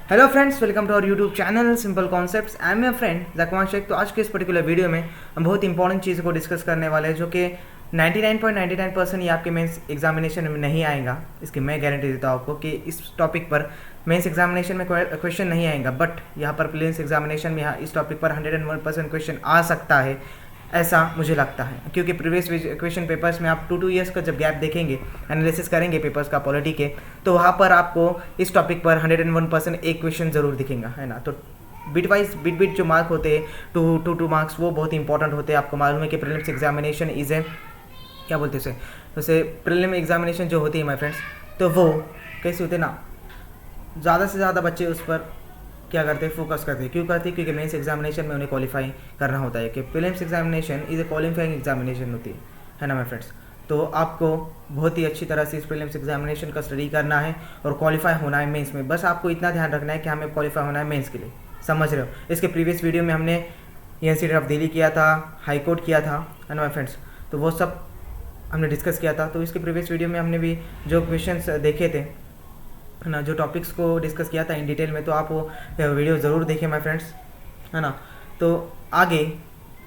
Hello friends, welcome to our YouTube channel simple concepts. I am your friend Zakwan Sheikh. तो आज के इस particular video में हम बहुत इंपॉर्टेंट चीज़ को डिस्कस करने वाले हैं जो कि 99.99% ये आपके मेंस एग्जामिनेशन में नहीं आएगा। इसकी मैं गारंटी देता हूँ आपको कि इस टॉपिक पर मेंस एग्जामिनेशन में क्वेश्चन नहीं आएगा, बट यहाँ पर प्रीलिम्स एग्जामिनेशन में इस टॉपिक पर 101% क्वेश्चन आ सकता है, ऐसा मुझे लगता है। क्योंकि प्रीवियस क्वेश्चन पेपर्स में आप 2 ईयर्स का जब गैप देखेंगे, एनालिसिस करेंगे पेपर्स का पॉलिटी के, तो वहाँ पर आपको इस टॉपिक पर 101% एक क्वेश्चन ज़रूर दिखेगा, है ना। तो बिट जो मार्क होते हैं टू मार्क्स, वो बहुत इंपॉर्टेंट होते हैं। आपको मालूम है कि प्रीलिम्स एग्जामिनेशन इज़ ए क्या बोलते हैं उसे, जैसे प्रीलिम एग्जामिनेशन जो होती है माय फ्रेंड्स, तो वो कैसे होते हैं ना, ज़्यादा से ज़्यादा बच्चे उस पर क्या करते हैं, फोकस करते हैं। क्यों करते हैं? क्योंकि मेंस एग्जामिनेशन में उन्हें क्वालिफाई करना होता है। कि prelims examination is a qualifying examination होती है ना माय फ्रेंड्स। तो आपको बहुत ही अच्छी तरह से इस प्रीलिम्स एग्जामिनेशन का स्टडी करना है और क्वालिफाई होना है मेंस में। बस आपको इतना ध्यान रखना है कि हमें क्वालिफाई होना है मेंस के लिए, समझ रहे हो। इसके प्रीवियस वीडियो में हमने यूनिवर्सिटी ऑफ दिल्ली किया था, हाई कोर्ट किया था, है ना माय फ्रेंड्स। तो वो सब हमने डिस्कस किया था। तो इसके प्रीवियस वीडियो में हमने भी जो क्वेश्चंस देखे थे, है ना, जो टॉपिक्स को डिस्कस किया था इन डिटेल में, तो आप वो वीडियो ज़रूर देखें माय फ्रेंड्स, है ना। तो आगे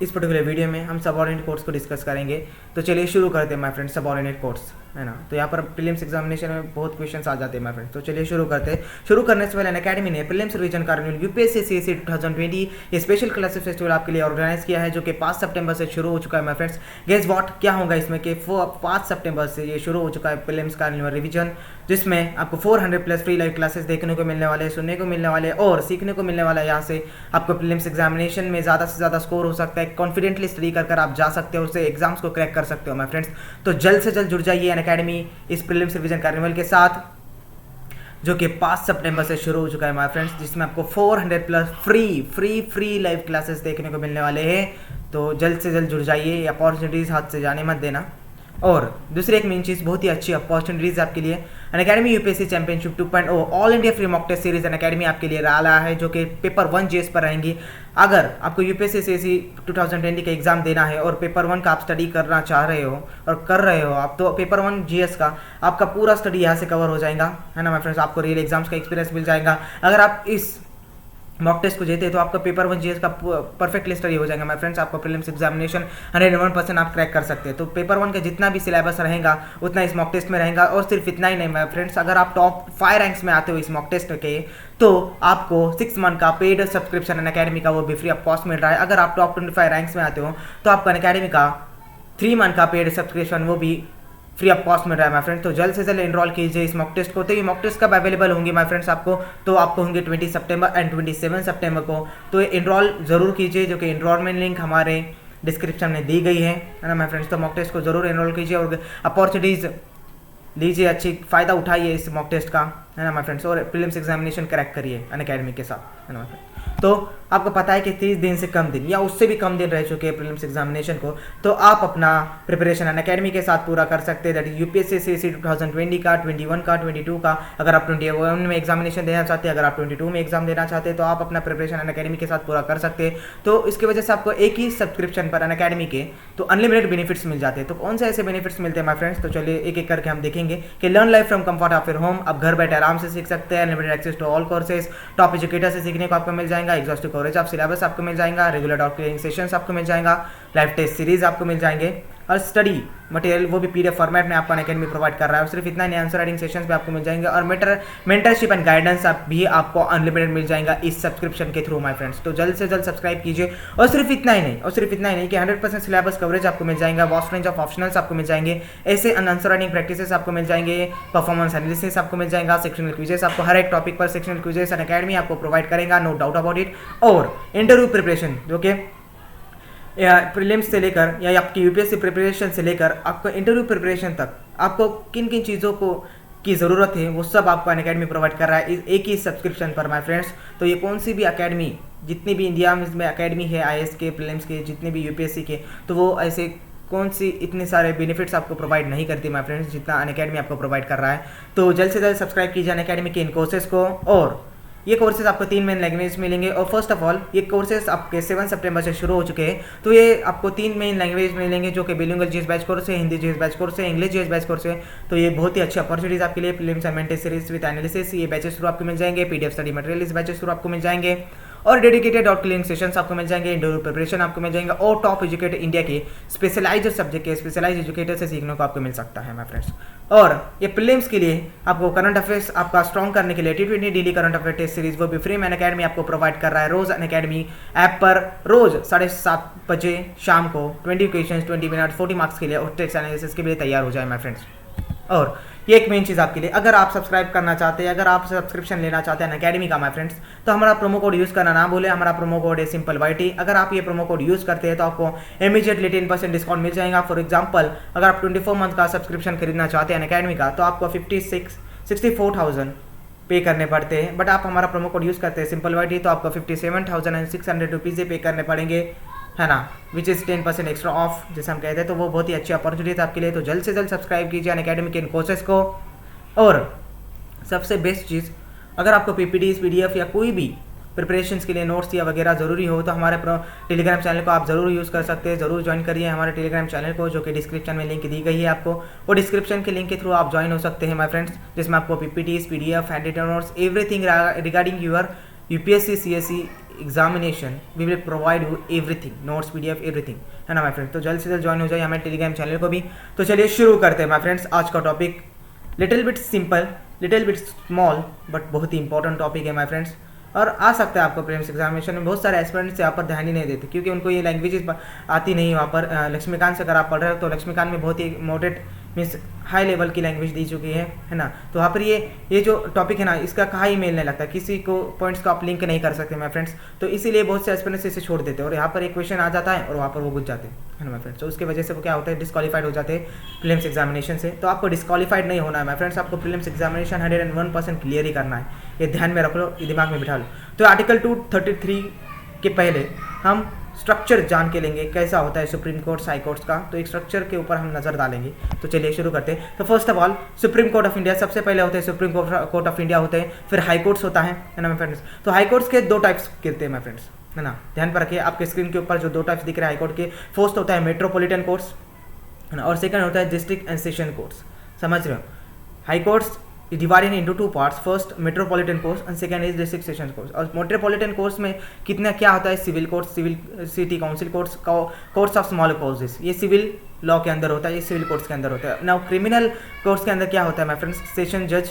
इस पर्टिकुलर वीडियो में हम सबऑर्डिनेट कोर्स को डिस्कस करेंगे। तो चलिए शुरू करते हैं माय फ्रेंड्स, सबऑर्डिनेट कोर्स, है ना। तो यहाँ पर प्रीलिम्स एग्जामिनेशन में बहुत क्वेश्चंस आ जाते हैं माय फ्रेंड्स। तो चलिए शुरू करते हैं। शुरू करने से पहले अनअकैडमी ने prelims revision carnival UPSC CSC 2020 ये स्पेशल क्लासेस फेस्टिवल आपके लिए ऑर्गेनाइज किया है, जो कि 5 सितंबर से शुरू हो चुका है माय फ्रेंड्स। गेस व्हाट, क्या होगा इसमें कि 5 सितंबर से ये शुरू हो चुका है प्रीलिम्स कार्निवल रिवीजन, जिसमें आपको 400+ फ्री लाइव क्लासेस देखने को मिलने वाले हैं, सुनने को मिलने वाले और सीखने को मिलने वाला है। यहाँ से आपको प्रीलिम्स एग्जामिनेशन में ज़्यादा से ज़्यादा स्कोर हो सकता है। कॉन्फिडेंटली स्टडी कर आप जा सकते हो, उससे एग्जाम्स को क्रैक कर सकते हो माय फ्रेंड्स। तो जल्द से जल्द जुड़ जाइए अनअकैडमी इस प्रीलिम्स रिवीजन कार्निवल के साथ, जो कि 5 सितंबर से शुरू हो चुका है माय फ्रेंड्स, जिसमें आपको 400+ फ्री लाइव क्लासेस देखने को मिलने वाले हैं। तो जल्द से जल्द जुड़ जाइए, अपॉर्चुनिटीज़ हाथ से जाने मत देना। और दूसरी एक मेन चीज़, बहुत ही अच्छी अपॉर्चुनिटीज़ आपके लिए, Unacademy UPSC championship 2.0 all India free mock test series Unacademy आपके लिए रहा है, जो कि पेपर 1 जीएस पर रहेंगी। अगर आपको यूपीएससी सीएससी 2020 का एग्जाम देना है और पेपर 1 का आप स्टडी करना चाह रहे हो और कर रहे हो आप, तो पेपर 1 जीएस का आपका पूरा स्टडी यहाँ से कवर हो जाएगा, है ना माय फ्रेंड्स। आपको रियल एग्जाम्स का एक्सपीरियंस मिल जाएगा। अगर आप इस मॉक टेस्ट को जीते तो आपका पेपर 1 जीएस का परफेक्टली स्टडी हो जाएगा माय फ्रेंड्स। आपका प्रीलिम्स एग्जामिनेशन 101% आप क्रैक कर सकते हैं। तो पेपर 1 का जितना भी सिलेबस रहेगा उतना इस मॉक टेस्ट में रहेगा। और सिर्फ इतना ही नहीं माय फ्रेंड्स, अगर आप टॉप 5 रैंक्स में आते हो इस मॉक टेस्ट के, तो आपको 6 मंथ का पेड सब्सक्रिप्शन अनअकैडमी का वो भी फ्री ऑफ कॉस्ट मिल रहा है। अगर आप टॉप 25 रैंक्स में आते हो तो आपको अनअकैडमी का 3 मंथ का पेड सब्सक्रिप्शन वो भी फ्री ऑफ कॉस्ट मिल रहा है माय फ्रेंड्स। तो जल्द से जल्द एनरोल कीजिए इस मॉक टेस्ट को। तो ये मॉक टेस्ट कब अवेलेबल होंगे माय फ्रेंड्स आपको, तो आपको होंगे 20 सितंबर एंड 27 सितंबर को। तो एनरोल जरूर कीजिए, जो कि एनरोलमेंट लिंक हमारे डिस्क्रिप्शन में दी गई है ना माय फ्रेंड्स। तो मॉक टेस्ट को जरूर एनरोल कीजिए और अपॉर्चुनिटीज़ लीजिए, अच्छी फ़ायदा उठाइए इस मॉक टेस्ट का, है ना माय फ्रेंड्स। और प्रीलिम्स एग्जामिनेशन क्रैक करिए अनअकैडमी के साथ, है ना माय फ्रेंड्स। तो आपको पता है कि 30 दिन से कम दिन या उससे भी कम दिन रह चुके हैं प्रीलिम्स एग्जामिनेशन को, तो आप अपना प्रिपरेशन अनअकैडमी के साथ पूरा कर सकते हैं। दैट इज यूपीएससी सीएससी 2020 का, 21 का, 22 का। अगर आप 21 में एग्जामिनेशन देना चाहते हैं, अगर आप 22 में एग्जाम देना चाहते हैं, तो आप अपना प्रिपरेशन अनअकैडमी के साथ पूरा कर सकते हैं। तो इसकी वजह से आपको एक ही सब्सक्रिप्शन पर अनअकैडमी के तो अनलिमिटेड बेनिफिट्स मिल जाते हैं। तो कौन से ऐसे बेनिफिट्स मिलते हैं माय फ्रेंड्स, तो चलिए एक एक करके हम देखेंगे कि learn life from comfort of your home, आप घर बैठे आराम से सीख सकते हैं। Unlimited access to all courses, top educator से सीखने को आपको मिल जाएगा। एग्जॉस्टिव कवरेज ऑफ सिलेबस आपको मिल जाएगा। रेगुलर डाउट क्लियरिंग सेशंस आपको मिल जाएगा। लाइव टेस्ट सीरीज आपको मिल जाएंगे और स्टडी मटेरियल वो भी पीडीएफ फॉर्मेट में आपको अनअकैडमी प्रोवाइड कर रहा है। और सिर्फ इतना नहीं, आंसर राइटिंग सेशंस भी आपको मिल जाएंगे और मेंटरशिप एंड गाइडेंस भी आपको अनलिमिटेड मिल जाएगा इस सब्सक्रिप्शन के थ्रू माय फ्रेंड्स। तो जल्द से जल्द सब्सक्राइब कीजिए। और सिर्फ इतना ही नहीं कि 100% सिलेबस कवरेज आपको मिल जाएगा। वास्ट रेंज ऑफ ऑप्शनल्स आपको मिल जाएंगे। ऐसे आंसर राइटिंग प्रैक्टिसेस आपको मिल जाएंगे। परफॉर्मेंस एनालिसिस आपको मिल जाएगा। सेक्शनल क्विजेस आपको हर एक टॉपिक पर सेक्शनल क्विजेस अनअकैडमी आपको प्रोवाइड करेगा, नो डाउट अबाउट इट। और इंटरव्यू प्रिपरेशन, जो कि या प्रीलिम्स से लेकर या आपकी यूपीएससी प्रिपरेशन से लेकर आपको इंटरव्यू प्रिपरेशन तक आपको किन किन चीज़ों को की ज़रूरत है, वो सब आपको अनअकैडमी प्रोवाइड कर रहा है एक ही सब्सक्रिप्शन पर माय फ्रेंड्स। तो ये कौन सी भी अकेडमी, जितनी भी इंडिया में अकेडमी है आईएएस के, प्रीलिम्स के, जितने भी यूपीएससी के, तो वो ऐसे कौन सी इतने सारे बेनिफिट्स आपको प्रोवाइड नहीं करती माय फ्रेंड्स जितना अनअकैडमी आपको प्रोवाइड कर रहा है। तो जल्द से जल्द सब्सक्राइब कीजिए अनअकैडमी के इन कोर्सेज को। और ये कोर्सेज आपको 3 मेन लैंग्वेज मिलेंगे। और फर्स्ट ऑफ ऑल ये कोर्सेज आपके 7 सितंबर से शुरू हो चुके हैं। तो ये आपको 3 मेन लैंग्वेज मिलेंगे जो कि बिलिंगुअल जीएस बैच कोर्स है, हिंदी जीएस बैच कोर्स है, इंग्लिश जीएस बैच कोर्स है। तो ये बहुत ही अच्छी अपॉर्चुनिटीज आपके लिए। Prelims and main test series with analysis ये बैचेस थ्रू आपको मिल जाएंगे। पीडीएफ स्टडी मटेरियल इस बैचेस थ्रू आपको मिल जाएंगे। और डेडिकेटेड आउट क्लियरिंग सेशंस आपको मिल जाएंगे, इंटरव्यू प्रिपरेशन आपको मिल जाएंगे। और टॉप एजुकेटर इंडिया के स्पेशलाइज्ड सब्जेक्ट के स्पेशलाइज्ड एजुकेटर से सीखने को आपको मिल सकता है माय फ्रेंड्स। और ये प्रीलिम्स के लिए आपको करंट अफेयर्स आपका स्ट्रॉन्ग करने के लिए T20 daily current affair test series वो भी फ्री में अनअकैडमी आपको प्रोवाइड कर रहा है। रोज अनअकैडमी ऐप पर रोज 7:30 बजे शाम को 20 क्वेश्चंस 20 मिनट 40 मार्क्स के लिए और टेस्ट एनालिसिस के लिए तैयार हो जाए माय फ्रेंड्स। और ये एक मेन चीज़ आपके लिए, अगर आप सब्सक्राइब करना चाहते हैं, अगर आप सब्सक्रिप्शन लेना चाहते हैं अनअकैडमी का माय फ्रेंड्स, तो हमारा प्रोमो कोड यूज़ करना ना भूलें। हमारा प्रोमो कोड है सिंपल YT। अगर आप ये प्रोमो कोड यूज़ करते हैं तो आपको इमीडिएटली 10% डिस्काउंट मिल जाएगा। फॉर एग्जांपल अगर आप 24 मंथ का सब्सक्रिप्शन खरीदना चाहते हैं अनअकैडमी का तो आपको 64,000 पे करने पड़ते हैं। बट आप हमारा प्रोमो कोड यूज़ करते हैं सिंपल YT तो आपको 57,600 रुपीज़ ही पे करने पड़ेंगे, है ना, विच इज़ 10% एक्स्ट्रा ऑफ जैसे हम कहते हैं। तो वो बहुत ही अच्छी अपॉर्चुनिटी है आपके लिए। तो जल्द से जल्द सब्सक्राइब कीजिए अनअकैडमी के इन कोर्सेज को। और सबसे बेस्ट चीज़, अगर आपको PPTs PDF या कोई भी प्रिपरेशंस के लिए नोट्स या वगैरह ज़रूरी हो तो हमारे टेलीग्राम चैनल को आप ज़रूर यूज़ कर सकते हैं। ज़रूर ज्वाइन करिए हमारे टेलीग्राम चैनल को, जो कि डिस्क्रिप्शन में लिंक दी गई है आपको। वो डिस्क्रिप्शन के लिंक के थ्रू आप ज्वाइन हो सकते हैं माय फ्रेंड्स, जिसमें आपको PPTs PDF hand notes everything regarding your UPSC CSE examination we will provide you everything, notes PDF everything, है ना माय फ्रेंड्स। तो जल्द से जल्द ज्वाइन हो जाए हमारे टेलीग्राम चैनल को भी। तो चलिए शुरू करते हैं माय फ्रेंड्स। आज का topic little bit simple, little bit small but बहुत ही इंपॉर्टेंट टॉपिक है माय फ्रेंड्स। और आ सकता है आपको प्रीलिम्स एग्जामिनेशन में। बहुत सारे एस्पिरेंट्स यहाँ पर ध्यान ही नहीं देते क्योंकि उनको ये लैंग्वेजेस आती नहीं वहाँ पर। लक्ष्मीकांत से अगर आप पढ़ रहे हो तो लक्ष्मीकांत में बहुत ही मॉडरेट मीन्स हाई लेवल की लैंग्वेज दी चुकी है ना। तो वहाँ पर ये जो टॉपिक है ना इसका कहाँ ही मेल नहीं लगता, किसी को पॉइंट्स को आप लिंक नहीं कर सकते माय फ्रेंड्स। तो इसीलिए बहुत से एस्पिरेंट्स इसे छोड़ देते हैं और यहाँ पर एक क्वेश्चन आ जाता है और वहाँ पर वो घुस जाते हैं, है ना माय फ्रेंड्स। तो उसकी वजह से वो क्या होता है, डिस्क्वालीफाइड हो जाते हैं प्रीलिम्स एग्जामिनेशन से। तो आपको डिस्क्वालीफाइड नहीं होना है माय फ्रेंड्स, आपको प्रीलिम्स एग्जामिनेशन 101% क्लियर ही करना है। ये ध्यान में रख लो, ये दिमाग में बिठा लो। तो आर्टिकल 233 के पहले हम स्ट्रक्चर जान के लेंगे कैसा होता है सुप्रीम कोर्ट हाई कोर्ट्स का। तो एक स्ट्रक्चर के ऊपर हम नज़र डालेंगे। तो चलिए शुरू करते हैं। तो first of all supreme court of India सबसे पहले होते हैं, सुप्रीम कोर्ट ऑफ इंडिया होते हैं, फिर हाई कोर्ट्स होता है ना माय फ्रेंड्स। तो हाई कोर्ट्स के 2 टाइप्स गिरते हैं माय फ्रेंड्स, है ना, ध्यान पर रखिए। आपके स्क्रीन के ऊपर जो 2 टाइप्स दिख रहे हैं हाई कोर्ट के, फर्स्ट होता है मेट्रोपॉलिटन कोर्ट्स, है ना, और सेकंड होता है डिस्ट्रिक्ट एंड सेशन कोर्ट्स। समझ रहे हो, high courts divided into 2 parts, first metropolitan courts and second is district sessions courts। और metropolitan courts में कितना क्या होता है, civil courts, civil city council courts, courts of small causes, ये सिविल लॉ के अंदर होता है, ये सिविल कोर्ट्स के अंदर होता है। नाउ क्रिमिनल कोर्ट्स के अंदर क्या होता है माय फ्रेंड्स, सेशन जज,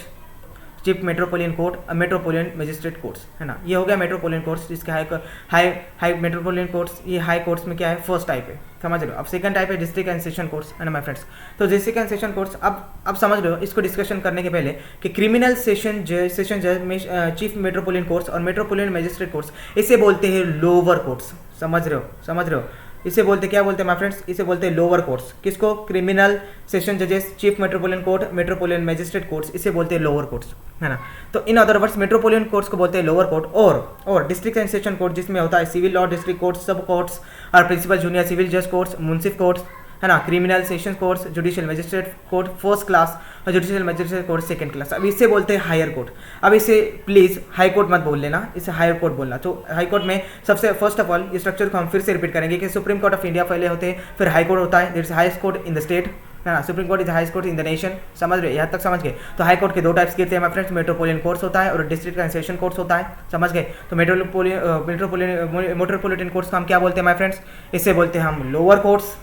chief metropolitan court, metropolitan magistrate courts, है ना। ये हो गया मेट्रोपोलियन कोर्ट्स, जिसके हाई मेट्रोपोलियन कोर्ट्स, ये हाई कोर्ट्स में क्या है, फर्स्ट टाइप है, समझ रहे हो। अब सेकंड टाइप है डिस्ट्रिक्ट एंड सेशन कोर्ट्स, है ना माय फ्रेंड्स। तो डिस्ट्रिक्ट एंड सेशन कोर्ट्स अब समझ रहे हो इसको डिस्कशन करने के पहले कि क्रिमिनल सेशन जज में चीफ मेट्रोपोलियन कोर्ट्स और मेट्रोपोलियन मजिस्ट्रेट कोर्ट्स, इसे बोलते हैं लोअर कोर्ट्स। समझ रहे हो इसे बोलते क्या बोलते हैं माय फ्रेंड्स, इसे बोलते हैं लोअर कोर्ट्स। किसको, क्रिमिनल सेशन जजेस, chief metropolitan court, metropolitan magistrate courts, इसे बोलते हैं लोअर कोर्ट्स, है ना। तो in other words metropolitan courts को बोलते हैं लोअर कोर्ट। और डिस्ट्रिक्ट एंड सेशन कोर्ट जिसमें होता है सिविल लॉ डिस्ट्रिक्ट कोर्ट, सब कोर्ट्स और प्रिंसिपल जूनियर सिविल जज कोर्ट्स, मुंसिफ कोर्ट्स, है ना, criminal session courts, judicial magistrate court first class और judicial magistrate court second class. अब इसे बोलते हैं हायर कोर्ट। अब इसे प्लीज़ हाई कोर्ट मत बोल लेना, इसे हायर कोर्ट बोलना। तो हाई कोर्ट में सबसे फर्स्ट ऑफ ऑल इस स्ट्रक्चर को हम फिर से रिपीट करेंगे कि सुप्रीम कोर्ट ऑफ इंडिया पहले होते हैं, फिर हाई कोर्ट होता है, this highest court in the state, है ना, supreme court is highest court in the nation. समझ रहे, यहाँ तक समझ गए। तो हाई कोर्ट के 2 टाइप्स गिरते हैं माय फ्रेंड्स, मेट्रोपोलियन कोर्ट्स होता है और डिस्ट्रिक्ट एंड सेशन कोर्ट्स होता है, समझ गए। तो मेट्रोपोलिटन कोर्ट्स को हम क्या बोलते हैं माय फ्रेंड्स, इसे बोलते हैं हम lower courts.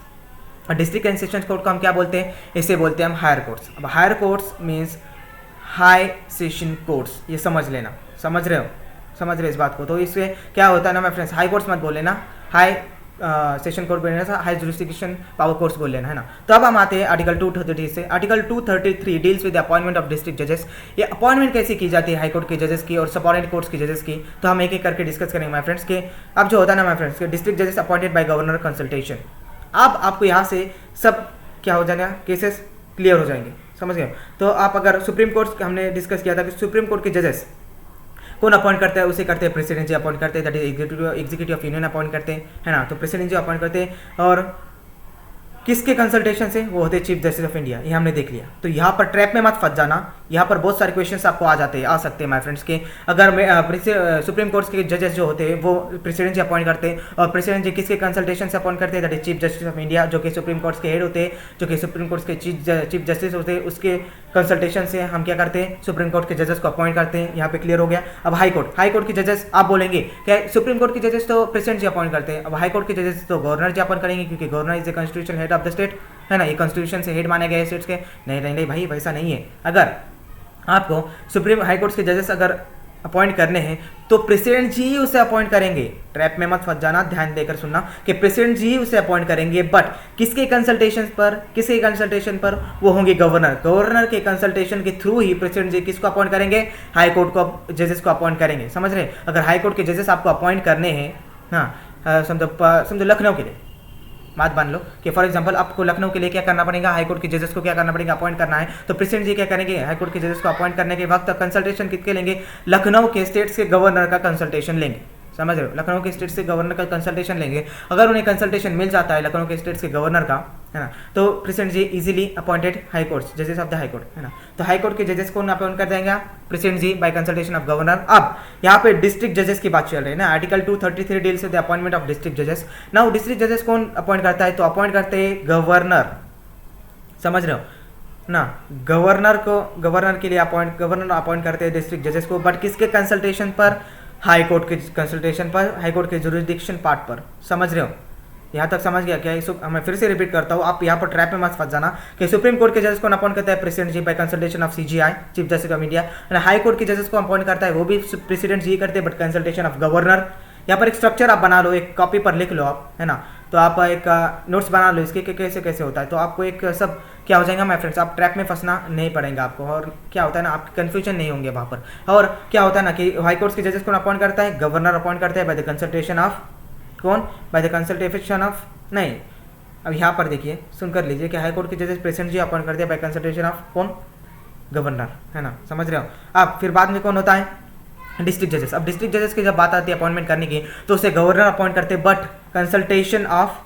District and session court को हम क्या बोलते हैं, इसे बोलते हैं हम हायर कोर्ट्स। अब higher courts means high session courts, ये समझ लेना, समझ रहे इस बात को। तो इससे क्या होता है ना माय फ्रेंड्स, हाई कोर्ट्स मत बोल लेना, हाई सेशन कोर्ट बोल लेना, हाई जुरिस्डिक्शन पावर कोर्ट्स बोल लेना, है ना। तो अब हम आते हैं आर्टिकल 233 से। Article 233 deals with appointment of district जजेस। ये अपॉइंटमेंट कैसे की जाती है हाई कोर्ट के जजेस की और सबऑर्डिनेट कोर्ट्स के जजेस की, तो हम एक एक करके डिस्कस करेंगे माय फ्रेंड्स के। अब जो होता है ना माय फ्रेंड्स, डिस्ट्रिक्ट जजेस अपॉइंटेड बाय गवर्नर कंसल्टेशन। अब आपको यहाँ से सब क्या हो जाएगा, केसेस क्लियर हो जाएंगे, समझ गए। तो आप अगर सुप्रीम कोर्ट हमने डिस्कस किया था कि सुप्रीम कोर्ट के जजेस कौन अपॉइंट करता है, उसे करते हैं प्रेसिडेंट जी अपॉइंट करते हैं, that is executive of union appoint करते हैं, है ना। तो प्रेसिडेंट जी अपॉइंट करते हैं। और किसके कंसल्टेशन से? वो होते चीफ जस्टिस ऑफ इंडिया। ये हमने देख लिया। तो यहाँ पर ट्रैप में मत फंस जाना, यहाँ पर बहुत सारे क्वेश्चंस आपको आ सकते हैं माय फ्रेंड्स के। अगर सुप्रीम कोर्ट के जजेस जो होते हैं वो प्रेसिडेंट जी अपॉइंट करते हैं, और प्रेसिडेंट जी किसके कंसल्टेशन से अपॉइंट करते हैं? That is chief justice of India, जो कि सुप्रीम कोर्ट के हेड होते हैं, जो कि सुप्रीम कोर्ट के चीफ जस्टिस होते हैं। उसके कंसल्टेशन से हम क्या करते हैं? सुप्रीम कोर्ट के जजेस को अपॉइंट करते हैं। यहाँ पे क्लियर हो गया। अब हाई कोर्ट के जजेस आप बोलेंगे क्या? सुप्रीम कोर्ट के जजेस तो प्रेसिडेंट जी अपॉइंट करते हैं, अब हाई कोर्ट के जजेस तो गवर्नर जी अपॉइंट करेंगे, क्योंकि governor is the constitutional head of the state, है ना। ये कॉन्स्टिट्यूशन से हेड माने गए स्टेट्स के। नहीं भाई, वैसा नहीं है। अगर आपको सुप्रीम हाई कोर्ट के जजेस अगर अपॉइंट करने हैं तो प्रेसिडेंट जी ही उसे अपॉइंट करेंगे। ट्रैप में मत फंस जाना, ध्यान देकर सुनना कि प्रेसिडेंट जी ही उसे अपॉइंट करेंगे, बट किसके कंसल्टेशन पर? वो होंगे गवर्नर के कंसल्टेशन के थ्रू ही प्रेसिडेंट जी किसको अपॉइंट करेंगे? हाई कोर्ट को जजेस को अपॉइंट करेंगे। समझ रहे? अगर हाई कोर्ट के जजेस आपको अपॉइंट करने हैं, हाँ, समझो लखनऊ के लिए बात मान लो कि फॉर एग्जांपल आपको लखनऊ के लिए क्या करना पड़ेगा? हाई कोर्ट के जजेस को क्या करना पड़ेगा? अपॉइंट करना है। तो प्रेसिडेंट जी क्या करेंगे? हाई कोर्ट के जजेस को अपॉइंट करने के वक्त कंसल्टेशन किसके लेंगे? लखनऊ के स्टेट्स के गवर्नर का कंसल्टेशन लेंगे। समझ रहे हो? लखनऊ के स्टेट्स के गवर्नर का कंसल्टेशन लेंगे। अगर उन्हें कंसल्टेशन मिल जाता है लखनऊ के स्टेट्स के गवर्नर का, है ना, तो प्रेसिडेंट जी इजीली अपॉइंटेड हाई कोर्ट जजेस ऑफ द हाई कोर्ट, है ना। तो हाई कोर्ट के जजेस को अपॉइंट कर देंगे president ji by consultation of governor. अब यहाँ पे डिस्ट्रिक्ट जजेस की बात चल रही है ना। Article 233 deals with the appointment of district जजेस। नाउ डिस्ट्रिक्ट जजेस कौन अपॉइंट करता है? तो अपॉइंट करते हैं गवर्नर। समझ रहे हो ना? गवर्नर के लिए गवर्नर अपॉइंट करते हैं डिस्ट्रिक्ट जजेस को, बट किसके कंसल्टेशन पर? हाई कोर्ट के कंसल्टेशन पर, हाई कोर्ट के जुरिडिक्शन पार्ट पर। समझ रहे हो? यहाँ तक समझ गया क्या? मैं फिर से रिपीट करता हूँ, आप यहाँ पर ट्रैप में मत फंस जाना कि सुप्रीम कोर्ट के जजेस को अपॉइंट करता है president ji by consultation of CJI, chief justice of India. High court के जजेस को अपॉइंट करता है वो भी प्रेसिडेंट जी करते हैं, बट कंसल्टेशन ऑफ गवर्नर। यहाँ पर एक स्ट्रक्चर आप बना लो, एक कॉपी पर लिख लो आप, है ना। तो आप एक नोट्स बना लो इसके कैसे कैसे होता है, तो आपको एक सब क्या हो जाएगा माय फ्रेंड्स, आप ट्रैप में फंसना नहीं पड़ेगा आपको। और क्या होता है ना, आप कन्फ्यूजन नहीं होंगे वहाँ पर। और क्या होता है ना कि हाई कोर्ट के जजेस को अपॉइंट करता है गवर्नर, अपॉइंट करता है बाय द कंसल्टेशन ऑफ कौन? बाय द कंसल्टेशन ऑफ नहीं, अब यहाँ पर देखिए सुनकर लीजिए कि हाई कोर्ट के जजेस प्रेसिडेंट जी अपॉइंट करते हैं बाय कंसल्टेशन ऑफ कौन? गवर्नर, है ना। समझ रहे हो? अब फिर बाद में कौन होता है? डिस्ट्रिक्ट जजेस। अब डिस्ट्रिक्ट जजेस की जब बात आती है अपॉइंटमेंट करने की, तो उसे गवर्नर अपॉइंट करते हैं, बट कंसल्टेशन ऑफ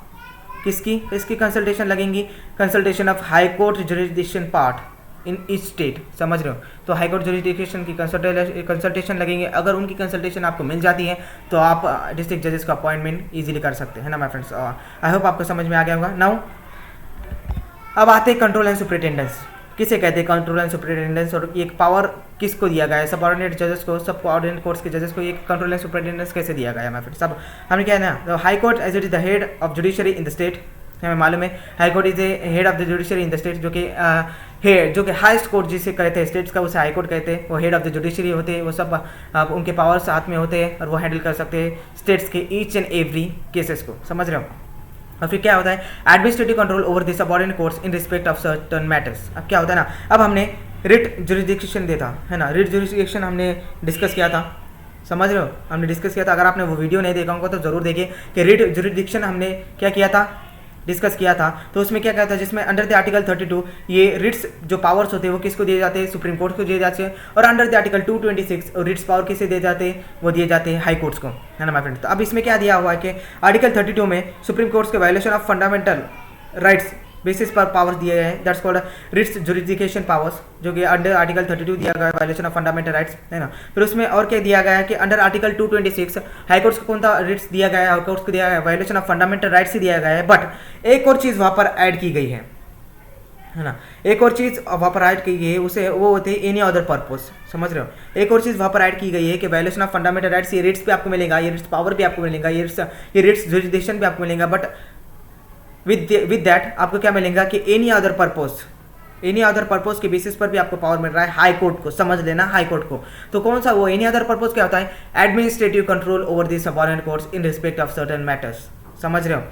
किसकी? इसकी कंसल्टेशन लगेंगी, consultation of high court jurisdiction part in each state. समझ रहे हो? तो हाई कोर्ट जुरिडिक्शन की कंसल्टेशन लगेंगे। अगर उनकी कंसल्टेशन आपको मिल जाती है तो आप डिस्ट्रिक्ट जजेस का अपॉइंटमेंट इजीली कर सकते हैं, है ना माय फ्रेंड्स। आई होप आपको समझ में आ गया होगा। नाउ अब आते हैं कंट्रोल एंड सुपरिटेंडेंस। किसे कहते हैं कंट्रोल एंड सुपरिटेंडेंस? और एक पावर किसको दिया गया है? सबऑर्डिनेट जजेस को, सब ऑर्डिनेट कोर्ट्स के जजेस को ये कंट्रोल एंड सुपरिटेंडेंस कैसे दिया गया है माय फ्रेंड्स? सब हमने क्या है ना, high court as it is the head of judiciary in the state. हमें मालूम है high court is a head of the judiciary in the state, जो कि हाईएस्ट कोर्ट जिसे कहते हैं स्टेट्स का, उसे हाई कोर्ट कहते हैं। वो हेड ऑफ द जुडिशरी होते हैं, वो सब उनके पावर्स हाथ में होते हैं और वो हैंडल कर सकते हैं स्टेट्स के ईच एंड एवरी केसेस को। समझ रहे हो? और फिर क्या होता है? Administrative control over the subordinate courts in respect of certain matters. अब क्या होता है ना, अब हमने रिट जुरिडिक्शन देता है ना, रिट जुरिडिक्शन हमने डिस्कस किया था। समझ रहे हो? हमने डिस्कस किया था। अगर आपने वो वीडियो नहीं देखा होगा तो जरूर देखिए कि रिट जुरिडिक्शन हमने क्या किया था, डिस्कस किया था। तो उसमें क्या कहता है, जिसमें अंडर द आर्टिकल 32 ये रिट्स जो पावर्स होते हैं वो किसको दिए जाते हैं? सुप्रीम कोर्ट को दिए जाते हैं। और under the article 226 writs power किसे दिए जाते हैं? वो दिए जाते हैं हाई कोर्ट्स को, है ना माय फ्रेंड। तो अब इसमें क्या दिया हुआ है कि आर्टिकल 32 में सुप्रीम कोर्ट्स के violation of fundamental rights basis पर पावर्स दिए गए हैं, that's called writs jurisdiction powers, जो कि अंडर आर्टिकल 32 दिया गया है, वायलेशन ऑफ फंडामेंटल राइट्स, है ना। फिर उसमें और क्या दिया गया है कि अंडर आर्टिकल 226 हाई कोर्ट्स को कौन सा रिट्स दिया गया है? हाई कोर्ट्स को दिया गया है वायलेशन ऑफ फंडामेंटल राइट्स ही दिया गया है। बट एक और चीज़ वहाँ पर ऐड की गई है ना, एक और चीज़ वहाँ पर ऐड की गई है, उसे वो होती है एनी अदर पर्पस। समझ रहे हो? एक और चीज़ वहाँ पर ऐड की गई है कि वायलेशन ऑफ फंडामेंटल राइट्स, ये रिट्स पे आपको मिलेगा, ये रिट्स पावर भी आपको मिलेगा, ये रिट्स जुरिडिक्शन भी आपको मिलेगा, बट विद दैट आपको क्या मिलेगा कि एनी अदर पर्पस के बेसिस पर भी आपको पावर मिल रहा है हाई कोर्ट को। समझ लेना, हाई कोर्ट को। तो कौन सा वो एनी अदर पर्पस क्या होता है? Administrative control over the subordinate courts in respect of certain matters. समझ रहे हो?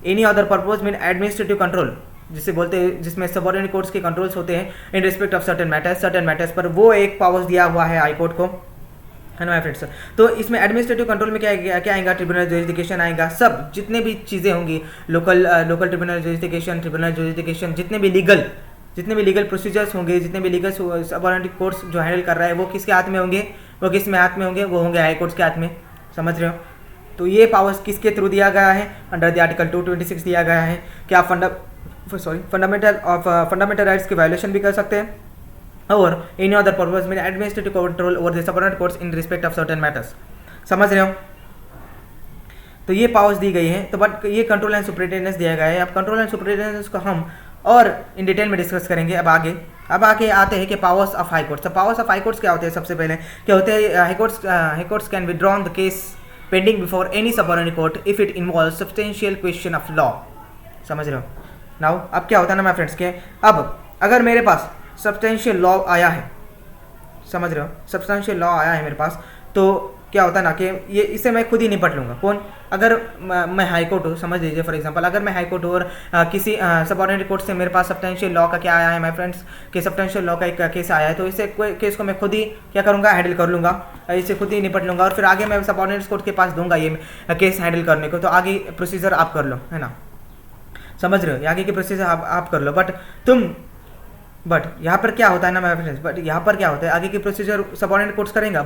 Any other purpose mean administrative control, जिसे बोलते हैं, जिसमें सबऑर्डिनेट कोर्ट्स के कंट्रोल्स होते हैं in respect of certain matters पर वो एक पावर्स दिया हुआ है हाई कोर्ट को, है ना माय फ्रेंड्स। तो इसमें एडमिनिस्ट्रेटिव कंट्रोल में क्या आएगा? ट्रिब्यूनल जुरिडिक्शन आएगा। सब जितने भी चीज़ें होंगी, लोकल ट्रिब्यूनल जुरिडिक्शन, जितने भी लीगल प्रोसीजर्स होंगे, जितने भी लीगल सबऑर्डिनेट कोर्ट्स जो हैंडल कर रहा है, वो किसके हाथ में होंगे? वो होंगे हाई कोर्ट्स के हाथ में। समझ रहे हो? तो ये पावर्स किसके थ्रू दिया गया है? अंडर द आर्टिकल 226 दिया गया है। क्या फंडामेंटल राइट्स की वायलेशन भी कर सकते हैं और एनी अदर पर्पज में administrative control over the subordinate courts in respect of certain matters. समझ रहे हो? तो ये पावर्स दी गई है, तो बट ये कंट्रोल एंड सुपरिटेंडेंस दिया गया है। अब कंट्रोल एंड सुपरिटेंडेंस को हम और इन डिटेल में डिस्कस करेंगे अब आगे आते हैं कि पावर्स ऑफ हाई कोर्ट्स। तो पावर्स ऑफ हाई कोर्ट्स क्या होते हैं? सबसे पहले क्या होते हैं? High courts can withdraw the case pending before any subordinate court if it involve substantial question of law. समझ रहे हो? नाउ अब क्या होता है ना माय फ्रेंड्स के, अब अगर मेरे पास सब्सटेंशियल लॉ आया है, समझ रहे हो, सब्सटेंशियल लॉ आया है मेरे पास, तो क्या होता है ना कि ये इसे मैं खुद ही निपट लूँगा। कौन? अगर मैं हाई कोर्ट हूँ, समझ लीजिए फॉर एग्जांपल, अगर मैं हाई कोर्ट हूँ और किसी सबऑर्डिनेट कोर्ट से मेरे पास सब्सटेंशियल लॉ का क्या आया है माय फ्रेंड्स कि सब्सटेंशियल लॉ का एक केस आया है, तो इसे केस को मैं खुद ही क्या करूँगा? हैंडल कर लूँगा, इसे खुद ही निपट लूँगा और फिर आगे मैं सबऑर्डिनेट कोर्ट के पास दूंगा ये केस हैंडल करने को। तो आगे प्रोसीजर आप कर लो, है ना? समझ रहे हो? आगे की प्रोसीजर आप कर लो। बट यहाँ पर क्या होता है ना माय फ्रेंड्स, बट यहाँ पर क्या होता है, आगे की प्रोसीजर सबऑर्डिनेट कोर्ट्स करेंगे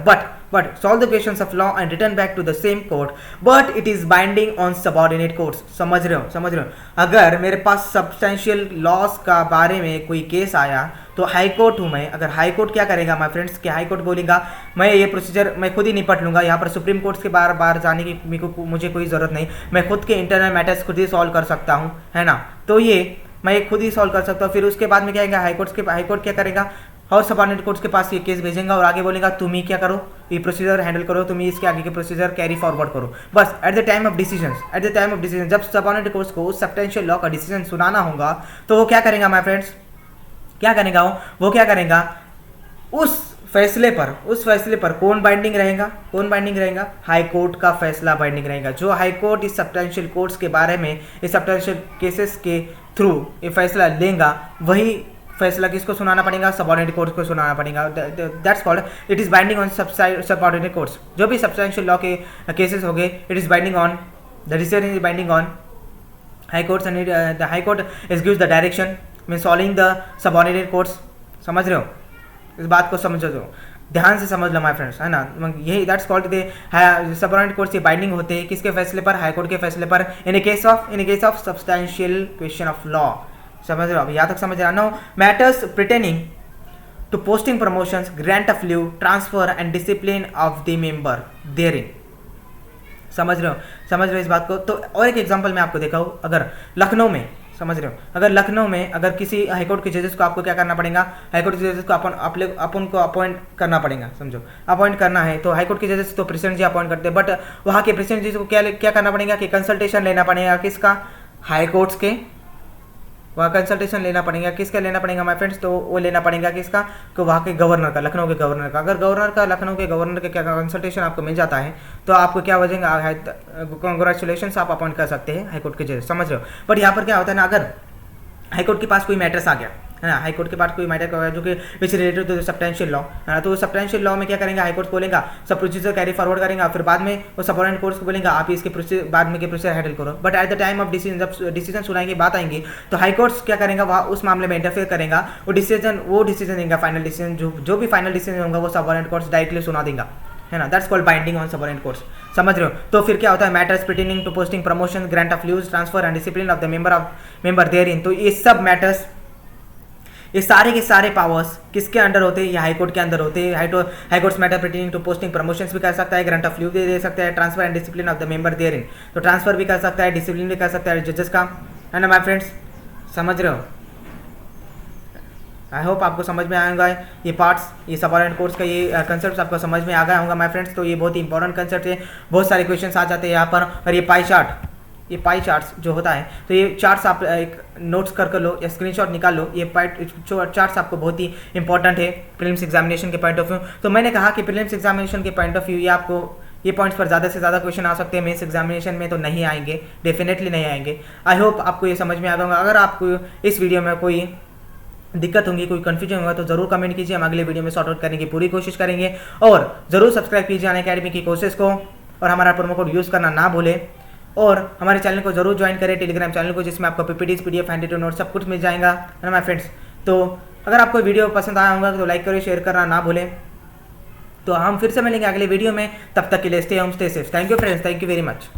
but solve the questions of law and return back to the same court but it is binding on subordinate courts. समझ रहे हो? अगर मेरे पास सब्सटेंशियल लॉस का बारे में कोई केस आया तो हाई कोर्ट हूँ मैं, अगर हाई कोर्ट क्या करेगा माय फ्रेंड्स कि हाई कोर्ट बोलेगा मैं ये प्रोसीजर मैं खुद ही निपट लूँगा, यहाँ पर सुप्रीम कोर्ट्स के बार जाने की मुझे कोई ज़रूरत नहीं, मैं खुद के इंटरनल मैटर्स खुद ही सॉल्व कर सकता हूँ, है ना? तो ये मैं खुद ही सॉल्व कर सकता हूँ। फिर उसके बाद में क्या आएगा, हाई कोर्ट क्या करेगा और सबऑर्डिनेट कोर्ट्स के पास ये केस भेजेगा और आगे बोलेगा तुम ही क्या करो, ये प्रोसीजर हैंडल करो, तुम ही इसके आगे के प्रोसीजर कैरी फॉरवर्ड करो। बस at the time of decision जब सबऑर्डिनेट कोर्ट्स को उस सब्सटेंशियल लॉ का डिसीजन सुनाना होगा तो वो क्या करेगा माय फ्रेंड्स, क्या करेगा वो क्या करेगा, उस फैसले पर कौन बाइंडिंग रहेगा? हाई कोर्ट का फैसला बाइंडिंग रहेगा। जो हाई कोर्ट इस सब्सटेंशियल कोर्ट्स के बारे में, इस सब्सटेंशियल केसेस के थ्रू ये फैसला लेगा, वही फैसला किसको सुनाना पड़ेगा? सबऑर्डिनेट कोर्ट्स को सुनाना पड़ेगा। That's called it is binding on subordinate courts. जो भी सब्सटेंशियल लॉ के केसेस हो गए, it is binding on the decision is binding on high courts and the high court is gives the direction mean solving the subordinate courts. समझ रहे हो? इस बात को समझो, ध्यान से समझ लो माय फ्रेंड्स, है ना? यही that's called the subordinate courts ये बाइंडिंग होते हैं किसके फैसले पर? हाई कोर्ट के फैसले पर in case of substantial question of law. समझ रहे हो? अब यहाँ तक समझ रहा no matters pertaining to posting promotions, grant of leave, transfer and discipline of the member therein. समझ रहे हो इस बात को? तो और एक एग्जांपल मैं आपको दिखाऊं, अगर लखनऊ में, समझ रहे हो, अगर लखनऊ में अगर किसी हाईकोर्ट के जजेस को आपको क्या करना पड़ेगा? हाईकोर्ट के जजेस को अपन को अपॉइंट करना पड़ेगा। समझो, अपॉइंट करना है तो हाईकोर्ट के जजेस तो प्रेसिडेंट जी अपॉइंट करते हैं, बट वहाँ के प्रेसिडेंट जी को क्या करना पड़ेगा कि कंसल्टेशन लेना पड़ेगा किसका? हाईकोर्ट्स के। वहाँ कंसल्टेशन लेना पड़ेगा किसका लेना पड़ेगा माय फ्रेंड्स? तो वो लेना पड़ेगा किसका? तो वहाँ के गवर्नर का, लखनऊ के गवर्नर का। अगर लखनऊ के गवर्नर का क्या कंसल्टेशन आपको मिल जाता है तो आपको क्या बजेगा? कांग्रेचुलेशन, आप अपॉइंट कर सकते हैं हाईकोर्ट के जज। समझ रहे हो? बट यहाँ पर क्या होता है ना, अगर हाईकोर्ट के पास कोई मैटर्स आ गया, है ना, हाईकोर्ट के पास कोई मैटर का जो कि which related to substantial law, है ना, तो सब्सटेंशियल लॉ में क्या करेंगे? हाईकोर्ट बोलेगा सब प्रोसीजर कैरी फॉरवर्ड करेंगे, फिर बाद में वो सबऑर्डिनेट कोर्ट्स को बोलेगा आप इसके प्रोसीजर बाद में के प्रोसीजर हैंडल करो। But at the time of decision, जब डिसीजन सुनाएंगे, बात आएंगी, तो हाईकोर्ट्स क्या करेगा? वहाँ उस मामले में इंटरफेयर करेगा, वो डिसीजन देगा, फाइनल डिसीजन जो भी फाइनल डिसीजन होगा वो सबऑर्डिनेट कोर्ट्स डायरेक्टली सुना देगा, है ना। That's called binding on subordinate courts. समझ रहे हो? तो फिर क्या होता है? Matters pertaining to posting, promotion, grant of leaves, transfer and discipline of the member therein. तो ये सब मैटर्स, ये सारे के सारे पावर्स किसके अंडर होते हैं? ये हाईकोर्ट के अंदर होते हैं। High courts matter pertaining to posting, promotions भी कर सकता है, ग्रांट ऑफ लीव दे सकता है, transfer and discipline of the member therein. तो ट्रांसफर भी कर सकता है, डिसिप्लिन भी कर सकता है जजेस का, है ना माय फ्रेंड्स? समझ रहे हो? आई होप आपको समझ में आएगा ये पार्ट्स, ये सबऑर्डिनेट कोर्ट्स का ये कंसेप्ट आपको समझ में आ गया होगा माय फ्रेंड्स। तो ये बहुत ही इंपॉर्टेंट कंसेप्ट है, बहुत सारे क्वेश्चन आ जाते हैं यहाँ पर। और ये पाई चार्ट्स जो होता है, तो ये चार्ट्स आप एक नोट्स कर लो या स्क्रीनशॉट निकाल लो। ये चार्ट्स आपको बहुत ही इंपॉर्टेंट है प्रीलिम्स एग्जामिनेशन के पॉइंट ऑफ व्यू। तो मैंने कहा कि प्रीलिम्स एग्जामिनेशन के पॉइंट ऑफ व्यू ये आपको ये पॉइंट्स पर ज़्यादा से ज़्यादा क्वेश्चन आ सकते हैं। मेंस एग्जामिनेशन में तो नहीं आएंगे, डेफिनेटली नहीं आएंगे। आई होप आपको ये समझ में आ गया। अगर आपको इस वीडियो में कोई दिक्कत होंगी, कोई कन्फ्यूजन होगा तो ज़रूर कमेंट कीजिए, हम अगले वीडियो में सॉर्ट आउट करने की पूरी कोशिश करेंगे। और ज़रूर सब्सक्राइब कीजिए अनअकैडमी की कोर्सेज को और हमारा प्रोमो कोड यूज़ करना ना भूलें। और हमारे चैनल को जरूर ज्वाइन करें, टेलीग्राम चैनल को, जिसमें आपको PPTs, PDF, hand written सब कुछ मिल जाएगा, है ना माय फ्रेंड्स। तो अगर आपको वीडियो पसंद आया होगा तो लाइक करें, शेयर करना ना भूलें। तो हम फिर से मिलेंगे अगले वीडियो में, तब तक के लिए stay home, stay safe. Thank you friends, thank you very much.